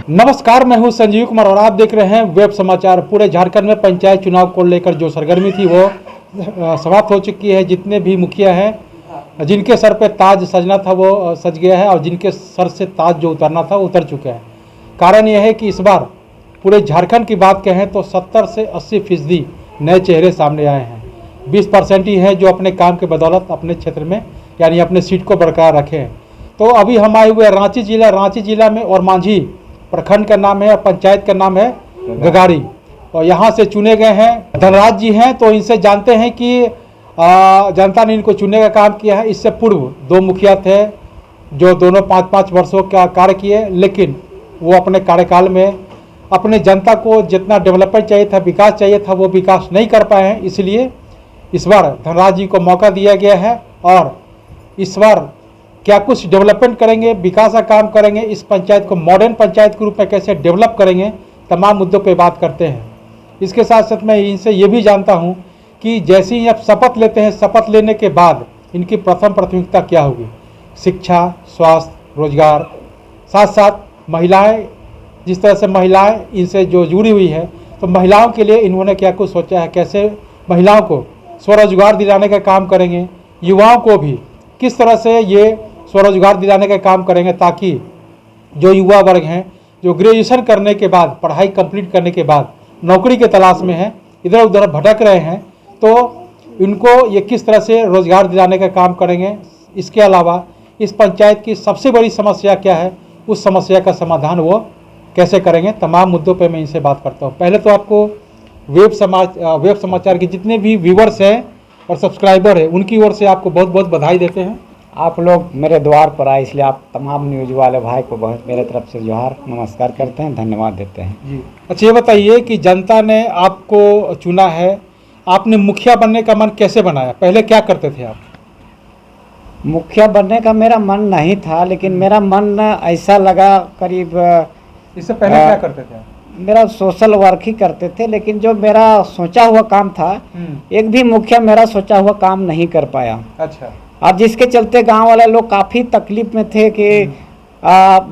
नमस्कार, मैं हूं संजीव कुमार और आप देख रहे हैं वेब समाचार। पूरे झारखंड में पंचायत चुनाव को लेकर जो सरगर्मी थी वो समाप्त हो चुकी है। जितने भी मुखिया हैं, जिनके सर पे ताज सजना था वो सज गया है और जिनके सर से ताज जो उतरना था वो उतर चुका है। कारण यह है कि इस बार पूरे झारखंड की बात कहें तो 70 से 80% नए चेहरे सामने आए हैं। 20% ही हैं जो अपने काम के बदौलत अपने क्षेत्र में यानी अपने सीट को बरकरार रखे हैं। तो अभी हम आए हुए रांची जिला में और मांझी प्रखंड का नाम है और पंचायत का नाम है गगारी। और यहाँ से चुने गए हैं धनराज जी हैं। तो इनसे जानते हैं कि जनता ने इनको चुनने का काम किया है। इससे पूर्व 2 मुखिया थे जो दोनों 5-5 वर्षों का कार्य किए, लेकिन वो अपने कार्यकाल में अपने जनता को जितना डेवलपमेंट चाहिए था, विकास चाहिए था, वो विकास नहीं कर पाए हैं। इसलिए इस बार धनराज जी को मौका दिया गया है और इस बार क्या कुछ डेवलपमेंट करेंगे, विकास का काम करेंगे, इस पंचायत को मॉडर्न पंचायत के रूप में कैसे डेवलप करेंगे, तमाम मुद्दों पे बात करते हैं। इसके साथ साथ मैं इनसे ये भी जानता हूँ कि जैसे ही आप शपथ लेते हैं, शपथ लेने के बाद इनकी प्रथम प्राथमिकता क्या होगी। शिक्षा, स्वास्थ्य, रोजगार, साथ साथ महिलाएं, जिस तरह से महिलाएं इनसे जो जुड़ी हुई है, तो महिलाओं के लिए इन्होंने क्या कुछ सोचा है, कैसे महिलाओं को स्वरोजगार दिलाने का काम करेंगे, युवाओं को भी किस तरह से ये स्वरोजगार दिलाने का काम करेंगे, ताकि जो युवा वर्ग हैं जो ग्रेजुएशन करने के बाद, पढ़ाई कंप्लीट करने के बाद नौकरी के तलाश में हैं, इधर उधर भटक रहे हैं, तो इनको ये किस तरह से रोजगार दिलाने का काम करेंगे। इसके अलावा इस पंचायत की सबसे बड़ी समस्या क्या है, उस समस्या का समाधान वो कैसे करेंगे, तमाम मुद्दों पर मैं इनसे बात करता हूँ। पहले तो आपको वेब समाचार के जितने भी व्यूवर्स हैं और सब्सक्राइबर है उनकी ओर से आपको बहुत बहुत बधाई देते हैं। आप लोग मेरे द्वार पर आए, इसलिए आप तमाम न्यूज़ वाले भाई को बहुत मेरे तरफ से जोहार नमस्कार करते हैं, धन्यवाद देते हैं जी। अच्छा, ये बताइए कि जनता ने आपको चुना है, आपने मुखिया बनने का मन कैसे बनाया? पहले क्या करते थे आप? मुखिया बनने का मेरा मन नहीं था, लेकिन मेरा मन ऐसा लगा करीब इससे पहले क्या करते थे आप? मेरा सोशल वर्क ही करते थे, लेकिन जो मेरा सोचा हुआ काम था एक भी मुखिया मेरा सोचा हुआ काम नहीं कर पाया। अच्छा। अब जिसके चलते गांव वाले लोग काफ़ी तकलीफ में थे कि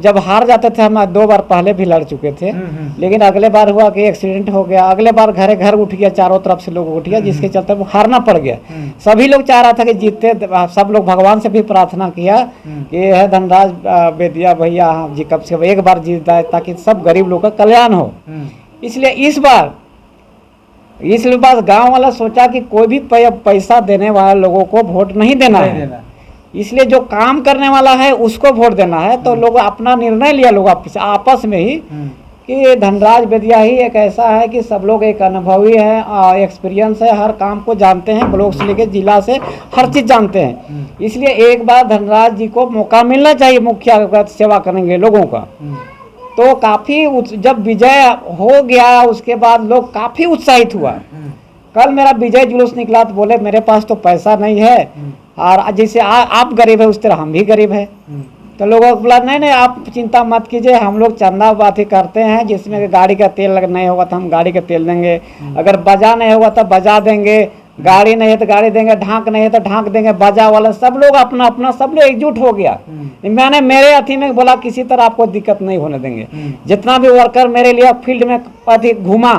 जब हार जाते थे, हम 2 बार पहले भी लड़ चुके थे, लेकिन अगले बार हुआ कि एक्सीडेंट हो गया, अगले बार घर उठ गया, चारों तरफ से लोग उठ गया, जिसके चलते वो हारना पड़ गया। सभी लोग चाह रहा था कि जीतते, सब लोग भगवान से भी प्रार्थना किया कि है धनराज बेदिया भैया जी कब से एक बार जीत जाए ताकि सब गरीब लोग का कल्याण हो। इसलिए इस बार गांव वाला सोचा कि कोई भी पैसा देने वाले लोगों को वोट नहीं देना है, इसलिए जो काम करने वाला है उसको वोट देना है। तो लोग अपना निर्णय लिया, लोग आपस में ही कि धनराज बेदिया ही एक ऐसा है कि सब लोग एक अनुभवी है, एक्सपीरियंस है, हर काम को जानते हैं, ब्लॉक से लेकर जिला से हर चीज़ जानते हैं। इसलिए एक बार धनराज जी को मौका मिलना चाहिए मुखिया सेवा करेंगे लोगों का। तो काफ़ी जब विजय हो गया उसके बाद लोग काफ़ी उत्साहित हुआ। कल मेरा विजय जुलूस निकला तो बोले मेरे पास तो पैसा नहीं है, और जैसे आप गरीब है उस तरह हम भी गरीब है। तो लोगों को बोला नहीं आप चिंता मत कीजिए, हम लोग चंदा बात ही करते हैं, जिसमें गाड़ी का तेल नहीं होगा तो हम गाड़ी का तेल देंगे, अगर बजा नहीं होगा तो बजा देंगे, गाड़ी नहीं है तो गाड़ी देंगे, ढांक नहीं है तो ढांक देंगे, बजा वाला सब लोग अपना अपना सब लोग एकजुट हो गया। मैंने मेरे अथी में बोला किसी तरह आपको दिक्कत नहीं होने देंगे। जितना भी वर्कर मेरे लिए फील्ड में अधिक घूमा,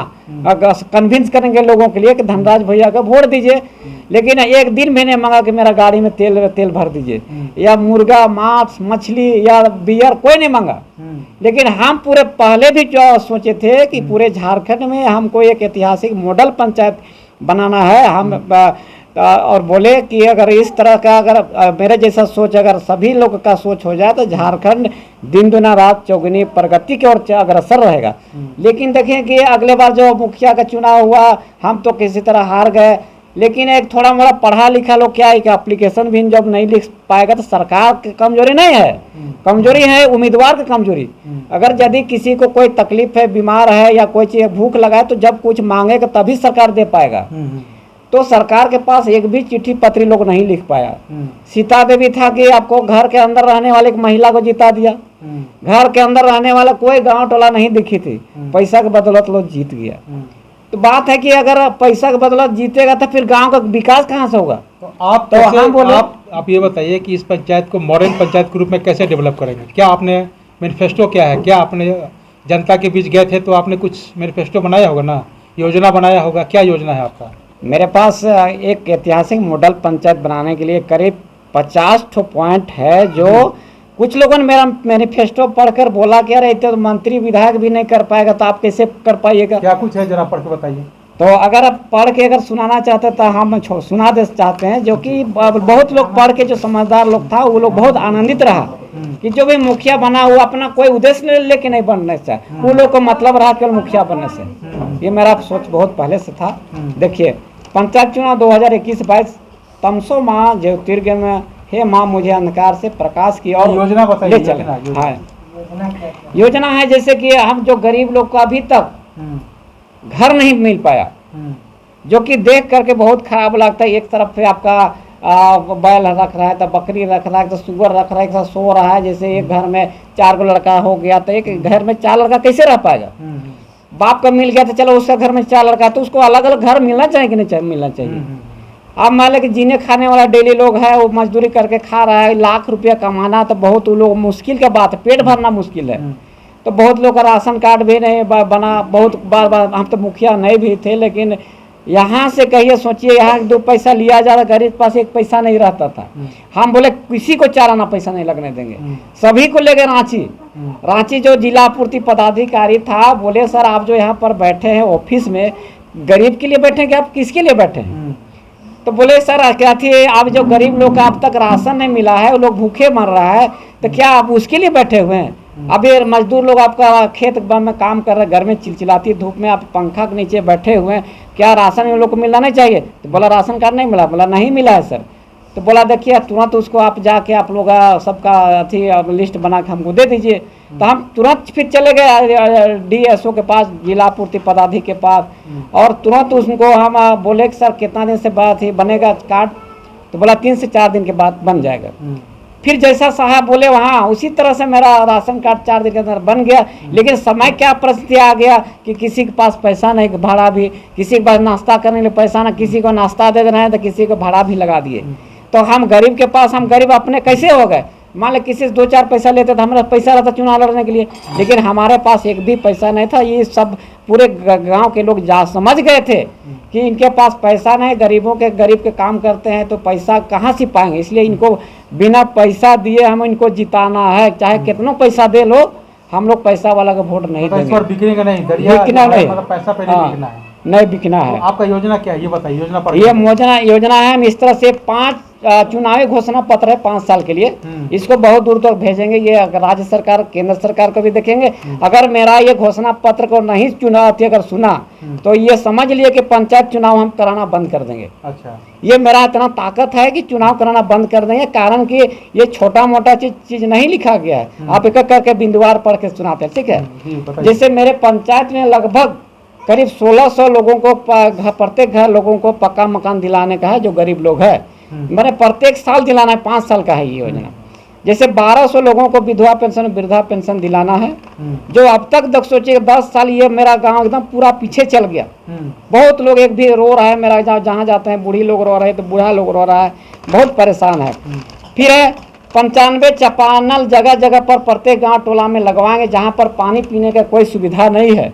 कन्विंस करेंगे लोगों के लिए कि धनराज भैया को वोट दीजिए, लेकिन एक दिन भी नहीं मांगा कि मेरा गाड़ी में तेल भर दीजिए, या मुर्गा, मांस, मछली या बियर कोई नहीं मांगा। लेकिन हम पूरे पहले भी जो सोचे थे कि पूरे झारखंड में हमको एक ऐतिहासिक मॉडल पंचायत बनाना है हम, और बोले कि अगर इस तरह का अगर मेरे जैसा सोच अगर सभी लोग का सोच हो जाए तो झारखंड दिन दुना रात चौगुनी प्रगति की ओर अग्रसर रहेगा। लेकिन देखें कि अगले बार जो मुखिया का चुनाव हुआ हम तो किसी तरह हार गए, लेकिन एक थोड़ा मोड़ा पढ़ा लिखा लोग क्या है कि एप्लीकेशन भी जब नहीं लिख पाएगा तो सरकार की कमजोरी नहीं है, कमजोरी है उम्मीदवार की कमजोरी। अगर यदि किसी को कोई तकलीफ है, बीमार है या कोई चीज भूख लगा है तो जब कुछ मांगेगा तभी सरकार दे पाएगा। तो सरकार के पास एक भी चिट्ठी पत्री लोग नहीं लिख पाया। सीता देवी था कि आपको घर के अंदर रहने वाले एक महिला को जिता दिया, घर के अंदर रहने वाला कोई गांव टोला नहीं दिखी थी, पैसा के बदौलत लोग जीत गया। तो बात है कि अगर पैसा के बदौलत जीतेगा तो फिर गांव का विकास कहाँ से होगा। तो आप बोले आप ये बताइए कि इस पंचायत को मॉडर्न पंचायत के रूप में कैसे डेवलप करेंगे, क्या आपने मैनिफेस्टो क्या है, क्या आपने जनता के बीच गए थे तो आपने कुछ मैनिफेस्टो बनाया होगा ना, योजना बनाया होगा, क्या योजना है आपका? मेरे पास एक ऐतिहासिक मॉडल पंचायत बनाने के लिए करीब 50 ठो पॉइंट है, जो कुछ लोगों ने मेरा मैनिफेस्टो पढ़कर बोला कि अरे इतने तो मंत्री विधायक भी नहीं कर पाएगा, तो आप कैसे कर पाइएगा? क्या कुछ है जरा पढ़ के बताइए। तो अगर आप पढ़ के अगर सुनाना चाहते तो हम सुना दे चाहते हैं, जो कि बहुत लोग पढ़ के, जो समझदार लोग था वो लोग बहुत आनंदित रहा कि जो भी मुखिया बना वो अपना कोई उद्देश्य लेके नहीं बनने से, वो लोग को मतलब रहा केवल मुखिया बनने से। ये मेरा सोच बहुत पहले से था। देखिए, पंचायत चुनाव 2021-22 तमसो माँ ज्योतिर्गय में हे माँ मुझे अंधकार से प्रकाश की और योजना बताइए। ले चले। हाँ, योजना है जैसे कि हम जो गरीब लोग को अभी तक घर नहीं मिल पाया, जो कि देख करके बहुत खराब लगता है। एक तरफ पे आपका बैल रख रहा है, तो बकरी रख रहा है, तो सुअर रख रहा है, तो सो रहा है। जैसे एक घर में 4 गो लड़का हो गया तो एक घर में 4 लड़का कैसे रह पाएगा? बाप का मिल गया तो चलो उसका घर में 4 लड़का, तो उसको अलग अलग घर मिलना चाहिए कि नहीं मिलना चाहिए? अब मान लो कि जीने खाने वाला डेली लोग है, वो मजदूरी करके खा रहा है, लाख रुपया कमाना तो बहुत लोग मुश्किल का बात है, पेट भरना मुश्किल है। तो बहुत लोग का राशन कार्ड भी नहीं बना, बहुत बार हम तो मुखिया नहीं भी थे, लेकिन यहाँ से कहिए सोचिए, यहाँ 2 पैसा लिया जा रहा, गरीब के पास 1 पैसा नहीं रहता था। हम बोले किसी को 4 आना पैसा नहीं लगने देंगे, सभी को ले गए रांची। जो जिला आपूर्ति पदाधिकारी था बोले सर आप जो यहाँ पर बैठे हैं ऑफिस में, गरीब के लिए बैठे हैं कि आप किसके लिए बैठे हैं? तो बोले सर क्या थी, आप जो गरीब लोग का अब तक राशन नहीं मिला है, वो लोग भूखे मर रहा है, तो क्या आप उसके लिए बैठे हुए हैं? अभी मजदूर लोग आपका खेत में काम कर रहे हैं, घर में चिलचिलाती धूप में आप पंखा के नीचे बैठे हुए हैं, क्या राशन उन लोग को मिलना नहीं चाहिए? तो बोला राशन कार्ड नहीं मिला। बोला नहीं मिला है सर। तो बोला देखिए तुरंत उसको आप जाके आप लोग सबका अथी लिस्ट बना के हमको दे दीजिए। तो हम तुरंत फिर चले गए DSO के पास, जिला आपूर्ति पदाधिकारी के पास, और तुरंत उसको हम बोले कि सर कितना दिन से बाद ही बनेगा कार्ड? तो बोला 3 से 4 दिन के बाद बन जाएगा। फिर जैसा साहब बोले वहाँ उसी तरह से मेरा राशन कार्ड 4 दिन के अंदर बन गया। लेकिन समय क्या परिस्थिति आ गया कि किसी के पास पैसा नहीं, भाड़ा भी, किसी के पास नाश्ता करने के लिए पैसा ना, किसी को नाश्ता दे रहे हैं तो किसी को भाड़ा भी लगा दिए। तो हम गरीब के पास, हम गरीब अपने कैसे हो गए? मान लो किसी से 2-4 पैसा लेते तो हमारा पैसा रहता चुनाव लड़ने के लिए, लेकिन हमारे पास एक भी पैसा नहीं था। ये सब पूरे गांव के लोग समझ गए थे कि इनके पास पैसा नहीं, गरीब के काम करते हैं तो पैसा कहाँ से पाएंगे, इसलिए इनको बिना पैसा दिए हम इनको जिताना है। चाहे कितना पैसा दे लो, हम लोग पैसा वाला का वोट नहीं देंगे। बिकना नहीं, मतलब पैसा पहले बिकना है, नहीं बिकना है। तो आपका योजना क्या है ये बताइए। योजना है, हम इस तरह से 5 चुनावी घोषणा पत्र है 5 साल के लिए, इसको बहुत दूर तक भेजेंगे। ये राज्य सरकार, केंद्र सरकार को भी देखेंगे। अगर मेरा ये घोषणा पत्र को नहीं अगर सुना तो ये समझ लिए कि पंचायत चुनाव हम कराना बंद कर देंगे। अच्छा, ये मेरा इतना ताकत है कि चुनाव कराना बंद कर देंगे, कारण कि ये छोटा मोटा चीज नहीं लिखा गया है। आप एक करके बिंदुवार पढ़ के सुनाते हैं, ठीक है? जैसे मेरे पंचायत में लगभग करीब 1600 लोगों को, प्रत्येक घर लोगों को पक्का मकान दिलाने का है, जो गरीब लोग है। मैंने प्रत्येक साल दिलाना है, 5 साल का है ये योजना। जैसे 1200 लोगों को विधवा पेंशन, वृद्धा पेंशन दिलाना है, जो अब तक सोचिए 10 साल ये मेरा गांव एकदम पूरा पीछे चल गया। बहुत लोग एक भी रो रहा है, मेरा जहाँ जाते हैं बूढ़ी लोग रो रहे हैं, तो बूढ़ा लोग रो रहा है, बहुत परेशान है। फिर है 95 चापानल जगह जगह पर प्रत्येक गांव टोला में लगवाएंगे, जहाँ पर पानी पीने का कोई सुविधा नहीं है,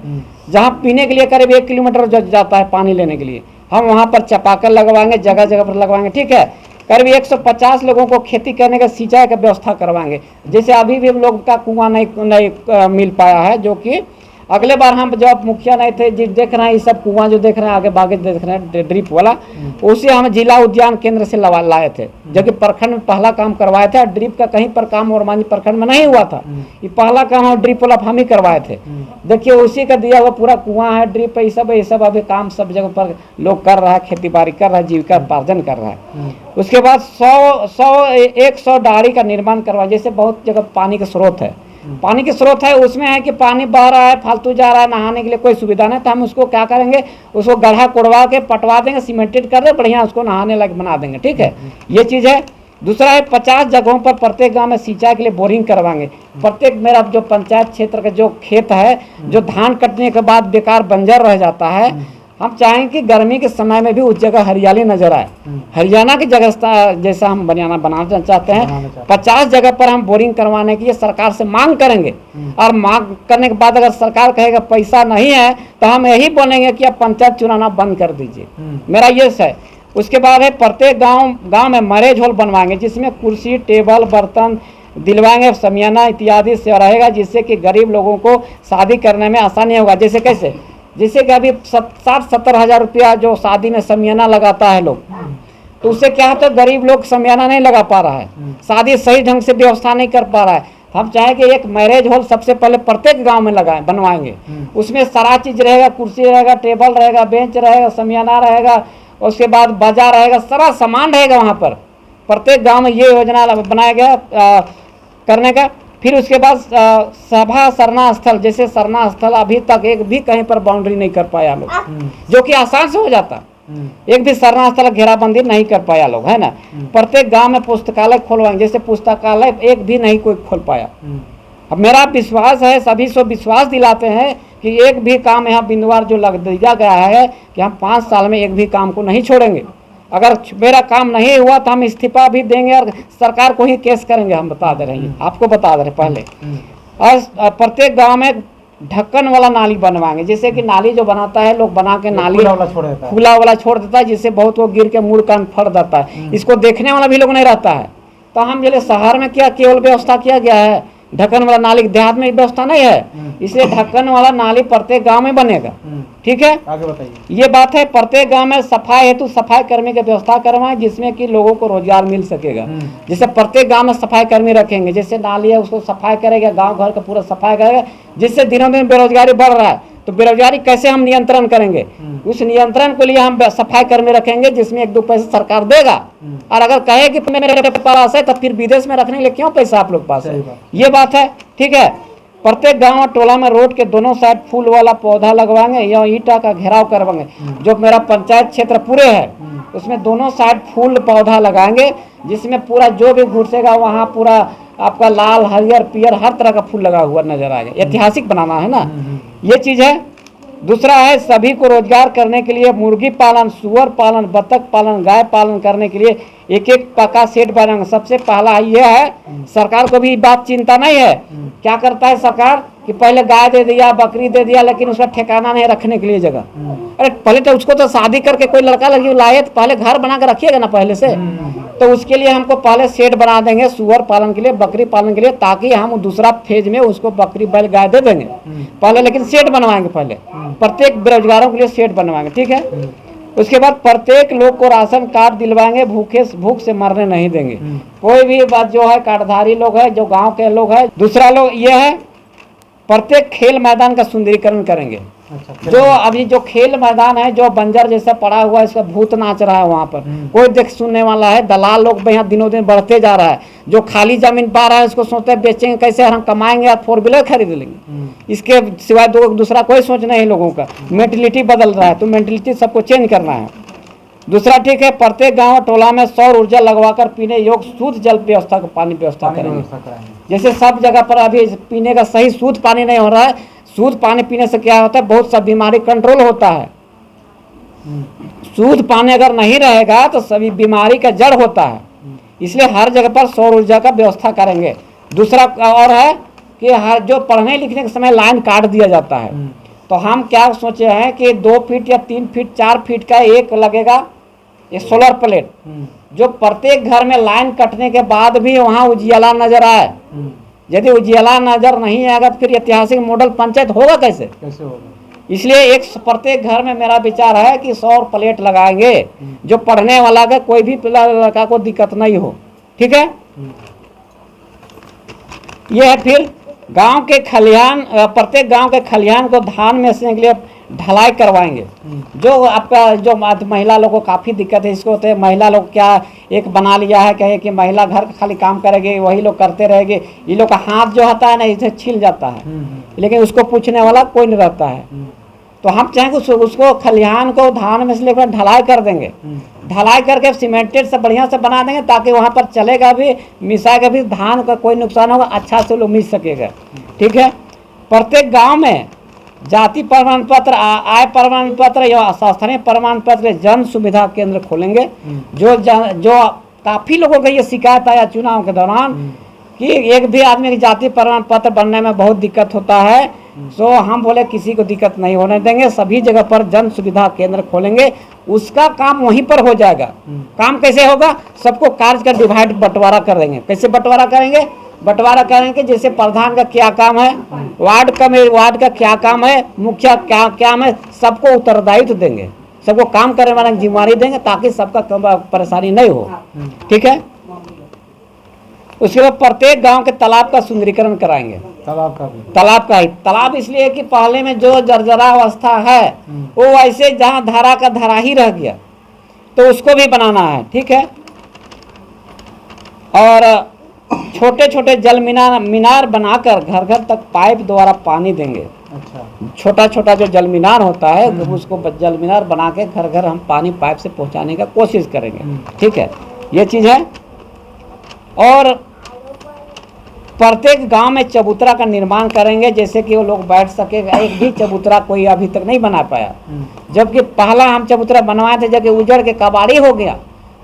जहाँ पीने के लिए करीब 1 किलोमीटर जाता है पानी लेने के लिए, हम वहाँ पर चापाकल लगवाएंगे, जगह जगह पर लगवाएंगे, ठीक है? करीब 150 लोगों को खेती करने का सिंचाई का व्यवस्था करवाएंगे। जैसे अभी भी हम लोग का कुआं नहीं मिल पाया है, जो कि अगले बार हम जब मुखिया नहीं थे, देख रहे हैं ये सब कुआं जो देख रहे हैं आगे बागे देख रहे हैं ड्रिप वाला, उसे हम जिला उद्यान केंद्र से लाए थे, जबकि प्रखंड में पहला काम करवाए थे। ड्रिप का कहीं पर काम और प्रखंड में नहीं हुआ था, ये पहला काम हम ड्रिप वाला हम ही करवाए थे। देखिए उसी का दिया हुआ पूरा कुआं है, ड्रिप है, ये सब अभी काम सब जगह पर लोग कर रहा है, खेती बाड़ी कर रहा है, जीविका उपार्जन कर रहा है। उसके बाद 100 डाड़ी का निर्माण करवाए। जैसे बहुत जगह पानी का स्रोत है, पानी के स्रोत है, उसमें है कि पानी बह रहा है, फालतू जा रहा है, नहाने के लिए कोई सुविधा नहीं, तो हम उसको क्या करेंगे, उसको गड्ढा कोड़वा के पटवा देंगे, सीमेंटेड कर दे, बढ़िया उसको नहाने लायक बना देंगे, ठीक है? ये चीज़ है। दूसरा है 50 जगहों पर प्रत्येक गांव में सिंचाई के लिए बोरिंग करवाएंगे। प्रत्येक मेरा जो पंचायत क्षेत्र का जो खेत है, जो धान कटने के बाद बेकार बंजर रह जाता है, हम चाहेंगे कि गर्मी के समय में भी उस जगह हरियाली नजर आए। हरियाणा की जगह जैसा हम बनाना चाहते हैं। 50 जगह पर हम बोरिंग करवाने की सरकार से मांग करेंगे, और मांग करने के बाद अगर सरकार कहेगा पैसा नहीं है तो हम यही बोलेंगे कि आप पंचायत चुनाना बंद कर दीजिए। मेरा ये है। उसके बाद है प्रत्येक गांव में मैरेज हॉल बनवाएंगे, जिसमें कुर्सी टेबल बर्तन दिलवाएंगे, समियाना इत्यादि से रहेगा, जिससे कि गरीब लोगों को शादी करने में आसानी होगा। जैसे कैसे, जैसे कि अभी 60-70 हज़ार रुपया जो शादी में समियाना लगाता है लोग, तो उससे क्या होता है, गरीब लोग समियाना नहीं लगा पा रहा है, शादी सही ढंग से व्यवस्था नहीं कर पा रहा है। हम चाहें कि एक मैरिज हॉल सबसे पहले प्रत्येक गांव में बनवाएंगे। उसमें सारा चीज रहेगा, कुर्सी रहेगा, टेबल रहेगा, बेंच रहेगा, समियाना रहेगा, उसके बाद बाजार रहेगा, सारा सामान रहेगा वहाँ पर। प्रत्येक गांव में ये योजना बनाया गया करने का। फिर उसके बाद सभा सरना स्थल, जैसे सरना स्थल अभी तक एक भी कहीं पर बाउंड्री नहीं कर पाया लोग, जो कि आसान से हो जाता। एक भी सरना स्थल घेराबंदी नहीं कर पाया लोग, है ना। प्रत्येक गांव में पुस्तकालय खोलवाएंगे, जैसे पुस्तकालय एक भी नहीं कोई खोल पाया। अब मेरा विश्वास है, सभी से विश्वास दिलाते हैं कि एक भी काम यहाँ बिंदुवार जो लग दिया गया है कि हम 5 साल में एक भी काम को नहीं छोड़ेंगे। अगर मेरा काम नहीं हुआ तो हम इस्तीफा भी देंगे और सरकार को ही केस करेंगे। हम बता दे रहे हैं, आपको बता दे रहे पहले। और प्रत्येक गांव में ढक्कन वाला नाली बनवाएंगे, जैसे कि नाली जो बनाता है लोग बना के नाली खुला वाला छोड़ देता है, जिससे बहुत वो गिर के मुड़ कान फट जाता है। इसको देखने वाला भी लोग नहीं रहता है। तो हम जैसे शहर में क्या केवल व्यवस्था किया गया है ढक्कन वाला नाली, देहात में व्यवस्था नहीं है, इसलिए ढक्कन वाला नाली प्रत्येक गांव में बनेगा। ठीक है, आगे बताइए। ये बात है, प्रत्येक गांव में सफाई हेतु सफाई कर्मी की व्यवस्था करवाएं, जिसमें कि लोगों को रोजगार मिल सकेगा। जैसे प्रत्येक गांव में सफाई कर्मी रखेंगे, जैसे नाली है उसको सफाई करेगा, गांव घर का पूरा सफाई करेगा, जिससे दिनों दिन बेरोजगारी बढ़ रहा है। तो बेरोजगारी कैसे हम नियंत्रण करेंगे, उस नियंत्रण के लिए हम सफाई कर्मी रखेंगे, जिसमें 1-2 पैसे सरकार देगा। और अगर कहे कि मेरे पास है तो फिर विदेश में रखने के लिए क्यों पैसा आप लोग पास है, ये बात है। ठीक है, प्रत्येक गांव और टोला में रोड के दोनों साइड फूल वाला पौधा लगवाएंगे या ईंटा का घेराव करवाएंगे। जो मेरा पंचायत क्षेत्र पूरे है उसमें दोनों साइड फूल पौधा लगाएंगे, जिसमें पूरा जो भी घुसेगा वहाँ पूरा आपका लाल हरियर पियर हर तरह का फूल लगा हुआ नजर आएगा। ऐतिहासिक बनाना है ना, ये चीज है। दूसरा है, सभी को रोजगार करने के लिए मुर्गी पालन, सुअर पालन, बतख पालन, गाय पालन करने के लिए एक पक्का सेट बनाएंगे। सबसे पहला ये है, सरकार को भी बात चिंता नहीं है। क्या करता है सरकार कि पहले गाय दे दिया, बकरी दे दिया, लेकिन उसका ठिकाना नहीं रखने के लिए जगह। अरे पहले तो उसको तो शादी करके कोई लड़का लड़की लाए तो पहले घर बना कर रखिएगा ना पहले से। तो उसके लिए हमको पहले सेट बना देंगे सुअर पालन के लिए, बकरी पालन के लिए, ताकि हम दूसरा फेज में उसको बकरी बैल गाय दे देंगे पहले, लेकिन सेट बनवाएंगे पहले। प्रत्येक बेरोजगारों के लिए सेट बनवाएंगे। ठीक है, उसके बाद प्रत्येक लोग को राशन कार्ड दिलवाएंगे, भूख से मरने नहीं देंगे। कोई भी बात जो है कार्डधारी लोग है, जो गांव के लोग है। दूसरा लोग ये है, प्रत्येक खेल मैदान का सुंदरीकरण करेंगे। जो अभी जो खेल मैदान है जो बंजर जैसा पड़ा हुआ है, इसका भूत नाच रहा है वहाँ पर, कोई देख सुनने वाला है। दलाल लोग यहाँ दिनों दिन बढ़ते जा रहा है। जो खाली जमीन पा रहा है उसको सोचते हैं बेचेंगे कैसे, हम कमाएंगे और 4 व्हीलर खरीद लेंगे। इसके सिवाय दूसरा कोई सोच नहीं है लोगों का। मेंटलिटी बदल रहा है, तो मेंटलिटी सबको चेंज करना है। दूसरा ठीक है, प्रत्येक गांव टोला में सौर ऊर्जा लगवाकर पीने योग्य शुद्ध जल व्यवस्था को पानी व्यवस्था करेंगे। जैसे सब जगह पर अभी पीने का सही शुद्ध पानी नहीं हो रहा है। शुद्ध पानी पीने से क्या होता है, बहुत सा बीमारी कंट्रोल होता है। शुद्ध पानी अगर नहीं रहेगा तो सभी बीमारी का जड़ होता है। इसलिए हर जगह पर सौर ऊर्जा का व्यवस्था करेंगे। दूसरा और है कि हर जो पढ़ने लिखने के समय लाइन काट दिया जाता है, तो हम क्या सोचे हैं कि 2 फीट या 3 फीट 4 फीट का एक लगेगा ये सोलर प्लेट, जो प्रत्येक घर में लाइन कटने के बाद भी वहाँ उजियाला नजर आए। यदि उजियाला नजर नहीं आएगा तो फिर ऐतिहासिक मॉडल पंचायत होगा कैसे होगा। इसलिए एक प्रत्येक घर में मेरा विचार है कि सौर प्लेट लगाएंगे, जो पढ़ने वाला का कोई भी लड़का को दिक्कत नहीं हो। ठीक है, यह है। फिर गांव के खलिहान, प्रत्येक गांव के खलिहान को धान में से के लिए ढलाई करवाएंगे। जो आपका जो महिला लोगों को काफ़ी दिक्कत है, इसको होते हैं महिला लोग क्या एक बना लिया है, कहे कि महिला घर का खाली काम करेगी, वही लोग करते रहेंगे। ये लोग का हाथ जो होता है ना इसे छिल जाता है, लेकिन उसको पूछने वाला कोई नहीं रहता है। तो हम चाहेंगे उसको खलिहान को धान में से लेकर ढलाई कर देंगे। ढलाई करके सीमेंटेड से बढ़िया से बना देंगे, ताकि वहाँ पर चलेगा भी, मिसाएगा भी, धान का कोई नुकसान होगा अच्छा से लोग मिल सकेगा। ठीक है, प्रत्येक गाँव में जाति प्रमाण पत्र, आय प्रमाण पत्र या स्थानीय प्रमाण पत्र जन सुविधा केंद्र खोलेंगे। जो काफी लोगों का ये शिकायत आया चुनाव के दौरान कि एक भी आदमी की जाति प्रमाण पत्र बनने में बहुत दिक्कत होता है, तो हम बोले किसी को दिक्कत नहीं होने देंगे, सभी जगह पर जन सुविधा केंद्र खोलेंगे, उसका काम वहीं पर हो जाएगा। काम कैसे होगा? सबको कार्य का डिवाइड बंटवारा कर देंगे। कैसे बंटवारा करेंगे? बंटवारा करेंगे जैसे प्रधान का क्या काम है, वार्ड का क्या काम है, मुखिया क्या काम है, सबको उत्तरदायित्व देंगे, सबको काम करने वाले की जिम्मेदारी देंगे ताकि सबका परेशानी नहीं हो। ठीक है। उसके बाद प्रत्येक गांव के तालाब का सुंदरीकरण कराएंगे। तालाब इसलिए कि पहले में जो जर्जरा अवस्था है वो ऐसे जहाँ धारा का धारा ही रह गया, तो उसको भी बनाना है। ठीक है। और छोटे छोटे जल मीनार बनाकर घर घर तक पाइप द्वारा पानी देंगे। अच्छा। छोटा छोटा जो जल मीनार होता है उसको जल मीनार बना के घर घर हम पानी पाइप से पहुंचाने का कोशिश करेंगे। ठीक है, ये चीज़ है। और प्रत्येक गांव में चबूतरा का निर्माण करेंगे, जैसे कि वो लोग बैठ सके। एक भी चबूतरा कोई अभी तक नहीं बना पाया, जबकि पहला हम चबूतरा बनवाए थे, जबकि उजड़ के कबाड़ी हो गया।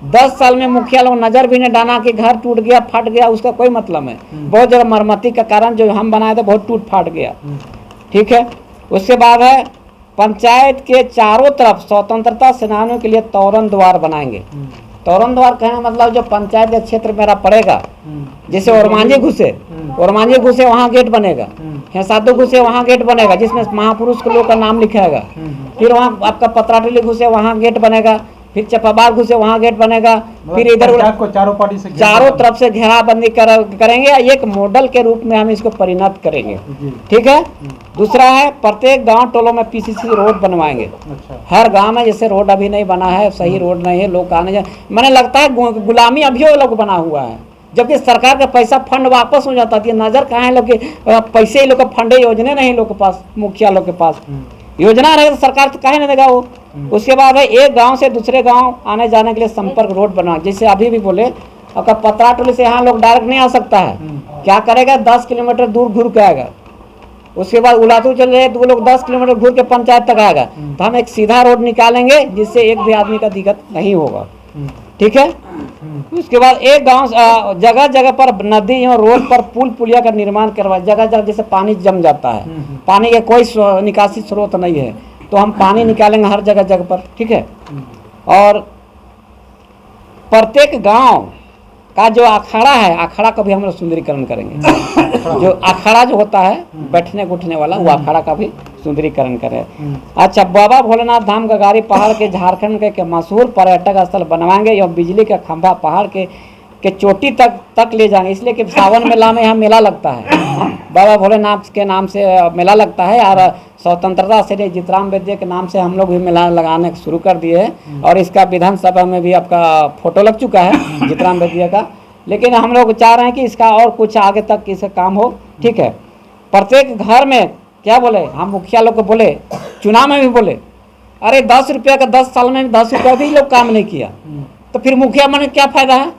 10 साल में मुखिया लोग नजर भी नहीं डाला कि घर टूट गया फट गया, उसका कोई मतलब है। बहुत जगह मरम्मती का कारण जो हम बनाए थे बहुत टूट फाट गया। ठीक है। उसके बाद है पंचायत के चारों तरफ स्वतंत्रता सेनानियों के लिए तोरण द्वार बनाएंगे। तोरण द्वार कहने मतलब जो पंचायत के क्षेत्र मेरा पड़ेगा, जैसे ओरमांझी घुसे वहाँ गेट बनेगा, साधु घुसे वहाँ गेट बनेगा जिसमें महापुरुष के लोग का नाम लिखाएगा। फिर वहाँ आपका पतराटली घुसे वहाँ गेट बनेगा, फिर चपाबार घुसे वहाँ गेट बनेगा, फिर इधर को चारों तरफ से घेराबंदी करेंगे। एक मॉडल के रूप में हम इसको परिणत करेंगे। ठीक है। दूसरा है प्रत्येक गांव टोलों में पीसीसी रोड बनवाएंगे। अच्छा। हर गांव में जैसे रोड अभी नहीं बना है, सही रोड नहीं है, लोग आने जाए, मैंने लगता है गुलामी अभी वो लोग बना हुआ है, जबकि सरकार का पैसा फंड वापस हो जाता है। नजर कहाँ है लोग के पैसे, लोग का फंड योजना नहीं लोग के पास, मुखिया लोग के पास योजना रहेगा तो सरकार तो कहे नहीं देगा वो। उसके बाद है एक गांव से दूसरे गांव आने जाने के लिए संपर्क रोड बना, जैसे अभी भी बोले अगर पतराटोली से यहाँ लोग डायरेक्ट नहीं आ सकता है, क्या करेगा 10 किलोमीटर दूर घूर के आएगा। उसके बाद उलातू चल रहे तो वो लोग 10 किलोमीटर घूर के पंचायत तक आएगा। तो हम एक सीधा रोड निकालेंगे जिससे एक भी आदमी का दिक्कत नहीं होगा। ठीक है। उसके बाद एक गांव जगह जगह पर नदी एवं रोड पर पुल पुलिया का निर्माण करवाए। जगह जगह जैसे पानी जम जाता है, पानी का कोई निकासी स्रोत नहीं है, तो हम पानी निकालेंगे हर जगह जगह पर। ठीक है। और प्रत्येक गांव का जो अखाड़ा है, अखाड़ा का भी हम लोग सुंदरीकरण करेंगे। जो अखाड़ा जो होता है बैठने उठने वाला, वो अखाड़ा का भी सुंदरीकरण करें। अच्छा, बाबा भोलेनाथ धाम गगारी पहाड़ के झारखंड के मशहूर पर्यटक स्थल बनवाएंगे एवं बिजली का खंभा पहाड़ के चोटी तक ले जाएंगे। इसलिए कि सावन मेला में यहाँ मेला लगता है, बाबा भोलेनाथ के नाम से मेला लगता है। और स्वतंत्रता सेनानी जीतराम वैद्य के नाम से हम लोग भी मेला लगाने शुरू कर दिए हैं, और इसका विधानसभा में भी आपका फोटो लग चुका है जीतराम वैद्य का। लेकिन हम लोग चाह रहे हैं कि इसका और कुछ आगे तक इसका काम हो। ठीक है। प्रत्येक घर में क्या बोले, हम मुखिया लोग को बोले, चुनाव में भी बोले, अरे 10 रुपया का 10 साल में 10 रुपया भी लोग काम नहीं किया, तो फिर मुखिया मन क्या फायदा है?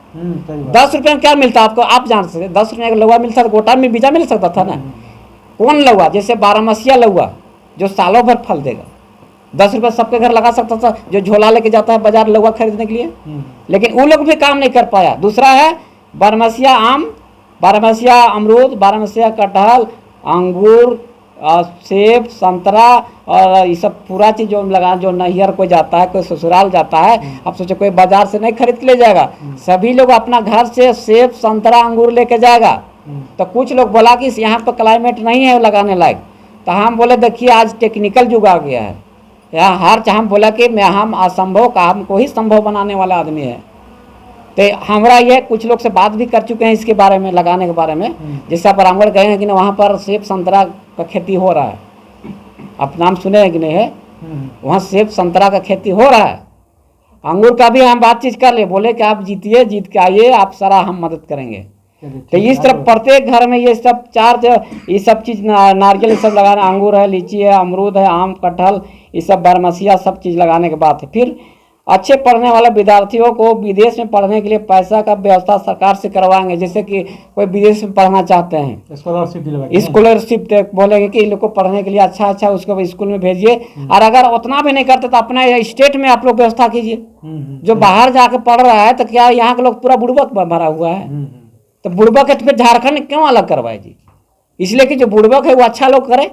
10 रुपये में क्या मिलता आपको? आप जान सकते 10 रुपये का लौवा मिलता था, गोटा में बीजा मिल सकता था ना। कौन लौवा? जैसे 12 लौवा जो सालों भर फल देगा, 10 रुपये सबके घर लगा सकता था, जो झोला लेके जाता है बाजार लौवा खरीदने के लिए। लेकिन वो लोग भी काम नहीं कर पाया। दूसरा है 12 आम, 12 अमरूद, 12 कटहल, अंगूर, सेब, संतरा और ये सब पूरा चीज़ जो लगा, जो नैहर को जाता है, कोई ससुराल जाता है, आप सोचो कोई बाजार से नहीं खरीद के ले जाएगा, सभी लोग अपना घर से सेब, संतरा, अंगूर लेके जाएगा। तो कुछ लोग बोला कि यहाँ पर क्लाइमेट नहीं है लगाने लायक, तो हम बोले देखिए आज टेक्निकल युग आ गया है, यहाँ हर हम बोला कि हम असंभव काम को ही संभव बनाने वाला आदमी है। तो हमारा ये कुछ लोग से बात भी कर चुके हैं इसके बारे में, लगाने के बारे में। जैसे आप रामगढ़ गए हैं कि ना, वहाँ पर सेब संतरा का खेती हो रहा है, आप नाम सुने हैं कि नहीं है? वहाँ सेब संतरा का खेती हो रहा है। अंगूर का भी हम बातचीत कर ले, बोले कि आप जीतिए, जीत के आइए, आप सारा हम मदद करेंगे। तो इस तरह प्रत्येक घर में ये सब ये सब चीज़ नारियल सब लगाना, अंगूर है, लीची है, अमरूद है, आम, कटहल, ये सब 12 सब चीज़ लगाने के बाद है। फिर अच्छे पढ़ने वाले विद्यार्थियों को विदेश में पढ़ने के लिए पैसा का व्यवस्था सरकार से करवाएंगे। जैसे कि कोई विदेश में पढ़ना चाहते हैं, स्कॉलरशिप दिलवाएंगे, स्कॉलरशिप बोलेंगे कि इन लोग को पढ़ने के लिए अच्छा उसको स्कूल में भेजिए। और अगर उतना भी नहीं करते तो अपने स्टेट में आप लोग व्यवस्था कीजिए। जो बाहर जाके पढ़ रहा है तो क्या यहाँ के लोग पूरा बुड़बक भरा हुआ है, तो बुड़बक फिर झारखंड क्यों अलग करवाए जी? इसलिए कि जो बुड़बक है वो अच्छा लोग करे,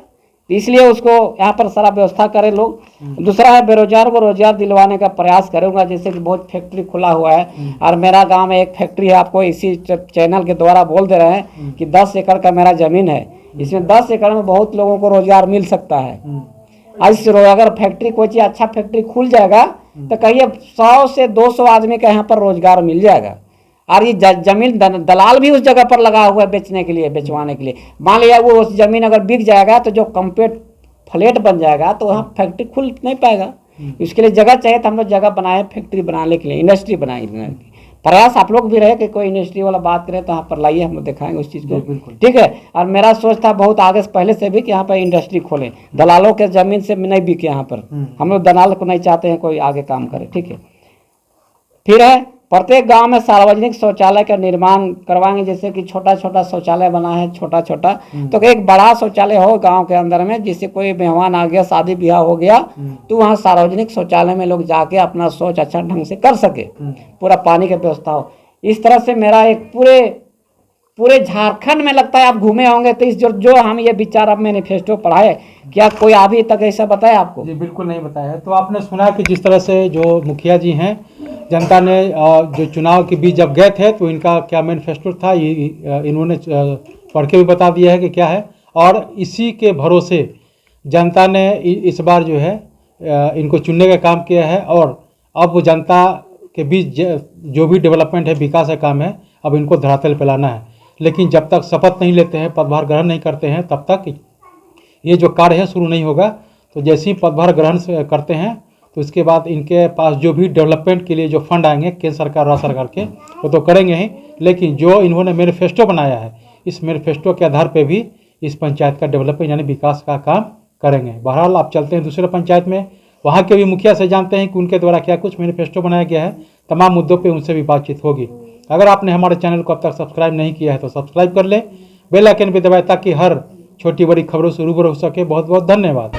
इसलिए उसको यहाँ पर सारा व्यवस्था करें लोग। दूसरा है बेरोजगार को रोजगार दिलवाने का प्रयास करूंगा। जैसे कि बहुत फैक्ट्री खुला हुआ है और मेरा गांव में एक फैक्ट्री है, आपको इसी चैनल के द्वारा बोल दे रहे हैं कि 10 एकड़ का मेरा जमीन है, इसमें 10 एकड़ में बहुत लोगों को रोजगार मिल सकता है। अगर फैक्ट्री कोई चीज अच्छा फैक्ट्री खुल जाएगा तो कहिए 100 से 200 आदमी का यहाँ पर रोजगार मिल जाएगा। और ये जमीन दलाल भी उस जगह पर लगा हुआ है बेचने के लिए, बेचवाने के लिए। मान लिया वो उस जमीन अगर बिक जाएगा तो जो कंप्लीट फ्लैट बन जाएगा तो वहाँ फैक्ट्री खुल नहीं पाएगा। इसके लिए जगह चाहिए, तो हम लोग जगह बनाए फैक्ट्री बनाने के लिए, इंडस्ट्री बनाई। प्रयास आप लोग भी रहे कि कोई इंडस्ट्री वाला बात करे तो यहाँ पर लाइए, हम लोग दिखाएंगे उस चीज़ को, ठीक है। और मेरा सोच था बहुत आगे से पहले से भी कि यहाँ पर इंडस्ट्री खोलें, दलालों के ज़मीन से नहीं बिके यहाँ पर। हम लोग दलाल को नहीं चाहते हैं कोई आगे काम करे, ठीक है। फिर है प्रत्येक गांव में सार्वजनिक शौचालय का निर्माण करवाएंगे। जैसे कि छोटा छोटा शौचालय बना है, छोटा छोटा, तो एक बड़ा शौचालय हो गांव के अंदर में, जिससे कोई मेहमान आ गया, शादी ब्याह हो गया तो वहाँ सार्वजनिक शौचालय में लोग जाके अपना शौच अच्छा ढंग से कर सके, पूरा पानी की व्यवस्था हो। इस तरह से मेरा एक पूरे झारखंड में लगता है आप घूमे होंगे तो इस जो हम ये विचार अब मैनिफेस्टो पढ़ाए, क्या कोई अभी तक ऐसा बताया आपको? जी बिल्कुल नहीं बताया है। तो आपने सुना कि जिस तरह से जो मुखिया जी हैं, जनता ने जो चुनाव के बीच जब गए थे तो इनका क्या मैनिफेस्टो था, ये इन्होंने पढ़ के भी बता दिया है कि क्या है। और इसी के भरोसे जनता ने इस बार जो है इनको चुनने का काम किया है। और अब वो जनता के बीच जो भी डेवलपमेंट है, विकास का काम है, अब इनको धरातल पे लाना है। लेकिन जब तक शपथ नहीं लेते हैं, पदभार ग्रहण नहीं करते हैं, तब तक ये जो कार्य है शुरू नहीं होगा। तो जैसे ही पदभार ग्रहण करते हैं तो इसके बाद इनके पास जो भी डेवलपमेंट के लिए जो फंड आएंगे केंद्र सरकार राज्य सरकार के, वो तो करेंगे ही, लेकिन जो इन्होंने मैनिफेस्टो बनाया है, इस मैनिफेस्टो के आधार पे भी इस पंचायत का डेवलपमेंट यानी विकास का काम करेंगे। बहरहाल आप चलते हैं दूसरे पंचायत में, वहाँ के भी मुखिया से जानते हैं कि उनके द्वारा क्या कुछ मैनिफेस्टो बनाया गया है। तमाम मुद्दों पर उनसे भी बातचीत होगी। अगर आपने हमारे चैनल को अब तक सब्सक्राइब नहीं किया है तो सब्सक्राइब कर लें, बेल आइकन भी दबाएं ताकि हर छोटी बड़ी खबरों से रूबरू हो सके। बहुत बहुत धन्यवाद।